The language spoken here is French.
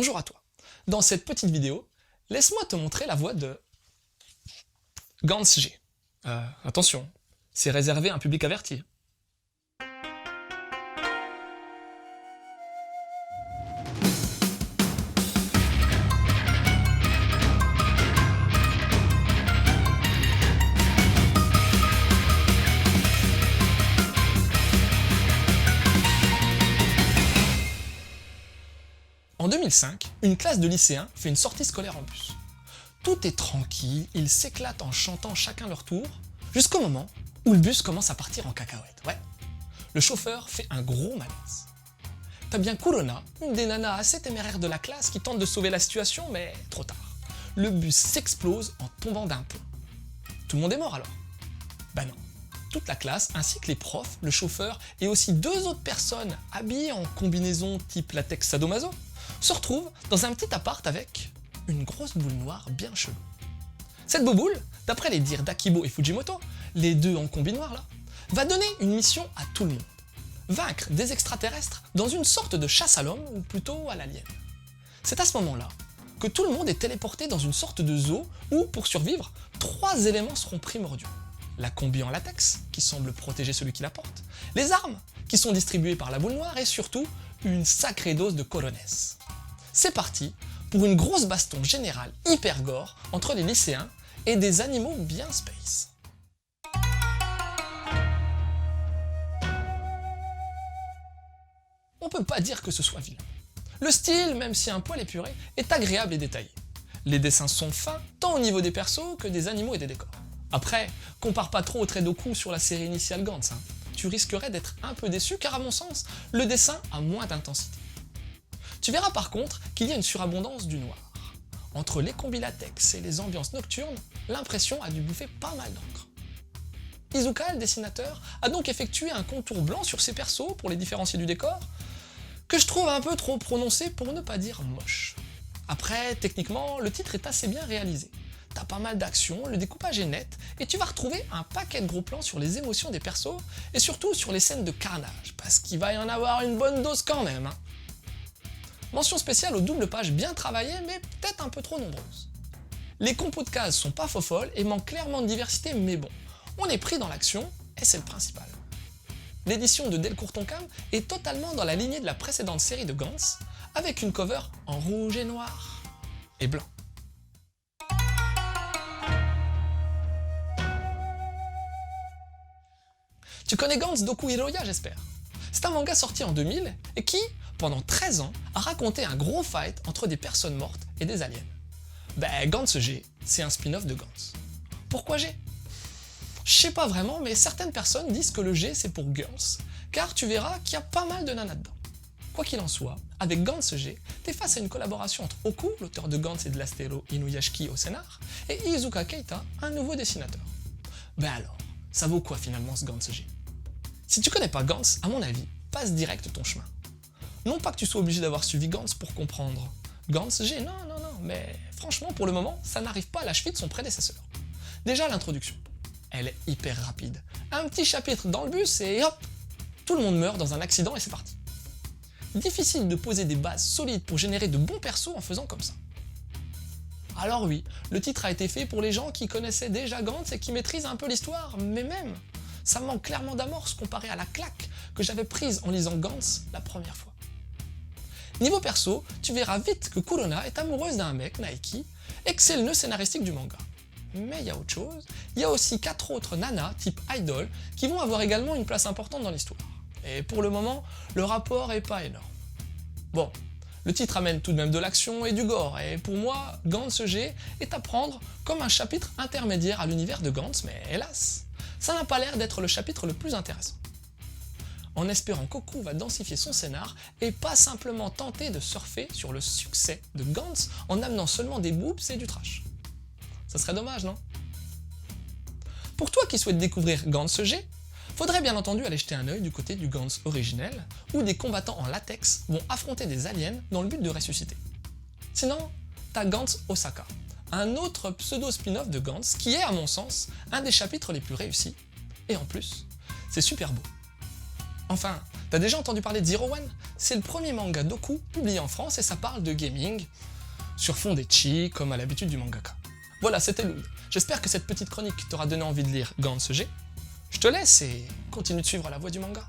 Bonjour à toi. Dans cette petite vidéo, laisse-moi te montrer la voix de Gantz G. Attention, c'est réservé à un public averti. En 2005, une classe de lycéens fait une sortie scolaire en bus. Tout est tranquille, ils s'éclatent en chantant chacun leur tour, jusqu'au moment où le bus commence à partir en cacahuète. Ouais, le chauffeur fait un gros malaise. T'as bien Kurona, une des nanas assez téméraires de la classe qui tente de sauver la situation, mais trop tard. Le bus s'explose en tombant d'un pont. Tout le monde est mort alors? Bah non. Toute la classe, ainsi que les profs, le chauffeur et aussi deux autres personnes habillées en combinaison type latex sadomaso, se retrouvent dans un petit appart avec une grosse boule noire bien chelou. Cette boule, d'après les dires d'Akibo et Fujimoto, les deux en combi noir là, va donner une mission à tout le monde. Vaincre des extraterrestres dans une sorte de chasse à l'homme, ou plutôt à l'alien. C'est à ce moment-là que tout le monde est téléporté dans une sorte de zoo où, pour survivre, trois éléments seront primordiaux. La combi en latex, qui semble protéger celui qui la porte, les armes, qui sont distribuées par la boule noire, et surtout, une sacrée dose de corones. C'est parti pour une grosse baston générale hyper gore entre les lycéens et des animaux bien space. On peut pas dire que ce soit vilain. Le style, même si un poil épuré, est agréable et détaillé. Les dessins sont fins, tant au niveau des persos que des animaux et des décors. Après, compare pas trop au trait d'Oku sur la série initiale Gantz. Tu risquerais d'être un peu déçu car à mon sens, le dessin a moins d'intensité. Tu verras par contre qu'il y a une surabondance du noir. Entre les combis latex et les ambiances nocturnes, l'impression a dû bouffer pas mal d'encre. Iizuka, le dessinateur, a donc effectué un contour blanc sur ses persos pour les différencier du décor, que je trouve un peu trop prononcé pour ne pas dire moche. Après, techniquement, le titre est assez bien réalisé. T'as pas mal d'action, le découpage est net, et tu vas retrouver un paquet de gros plans sur les émotions des persos, et surtout sur les scènes de carnage, parce qu'il va y en avoir une bonne dose quand même. Mention spéciale aux doubles pages bien travaillées, mais peut-être un peu trop nombreuses. Les compos de cases sont pas faux-folles et manquent clairement de diversité, mais bon, on est pris dans l'action, et c'est le principal. L'édition de Delcourt Tonkam est totalement dans la lignée de la précédente série de Gantz, avec une cover en rouge et noir, et blanc. Tu connais Gantz Doku Hiroya, j'espère. C'est un manga sorti en 2000 et qui, pendant 13 ans, a raconté un gros fight entre des personnes mortes et des aliens. Gantz G, c'est un spin-off de Gantz. Pourquoi G? Je sais pas vraiment, mais certaines personnes disent que le G c'est pour girls, car tu verras qu'il y a pas mal de nanas dedans. Quoi qu'il en soit, avec Gantz G, t'es face à une collaboration entre Oku, l'auteur de Gantz et de l'Astero Inuyashiki au scénar, et Iizuka Keita, un nouveau dessinateur. Alors, ça vaut quoi finalement ce Gantz G? Si tu connais pas Gantz, à mon avis, passe direct ton chemin. Non pas que tu sois obligé d'avoir suivi Gantz pour comprendre Gantz G, non, mais franchement, pour le moment, ça n'arrive pas à la cheville de son prédécesseur. Déjà, l'introduction. Elle est hyper rapide. Un petit chapitre dans le bus et hop, tout le monde meurt dans un accident et c'est parti. Difficile de poser des bases solides pour générer de bons persos en faisant comme ça. Alors oui, le titre a été fait pour les gens qui connaissaient déjà Gantz et qui maîtrisent un peu l'histoire, mais même, ça manque clairement d'amorce comparé à la claque que j'avais prise en lisant Gantz la première fois. Niveau perso, tu verras vite que Kurona est amoureuse d'un mec, Naiki, et que c'est le nœud scénaristique du manga. Mais il y a autre chose, il y a aussi 4 autres nanas type idol qui vont avoir également une place importante dans l'histoire. Et pour le moment, le rapport est pas énorme. Bon, le titre amène tout de même de l'action et du gore, et pour moi, Gantz G est à prendre comme un chapitre intermédiaire à l'univers de Gantz, mais hélas, ça n'a pas l'air d'être le chapitre le plus intéressant. En espérant qu'Oku va densifier son scénar et pas simplement tenter de surfer sur le succès de Gantz en amenant seulement des boobs et du trash. Ça serait dommage, non? Pour toi qui souhaites découvrir Gantz G, faudrait bien entendu aller jeter un œil du côté du Gantz originel, où des combattants en latex vont affronter des aliens dans le but de ressusciter. Sinon, t'as Gantz Osaka, un autre pseudo spin-off de Gantz qui est, à mon sens, un des chapitres les plus réussis, et en plus, c'est super beau. Enfin, t'as déjà entendu parler de Zero One? C'est le premier manga Doku publié en France et ça parle de gaming, sur fond d'ecchi, comme à l'habitude du mangaka. Voilà, c'était Loud. J'espère que cette petite chronique t'aura donné envie de lire Gantz G. Je te laisse et continue de suivre la voie du manga.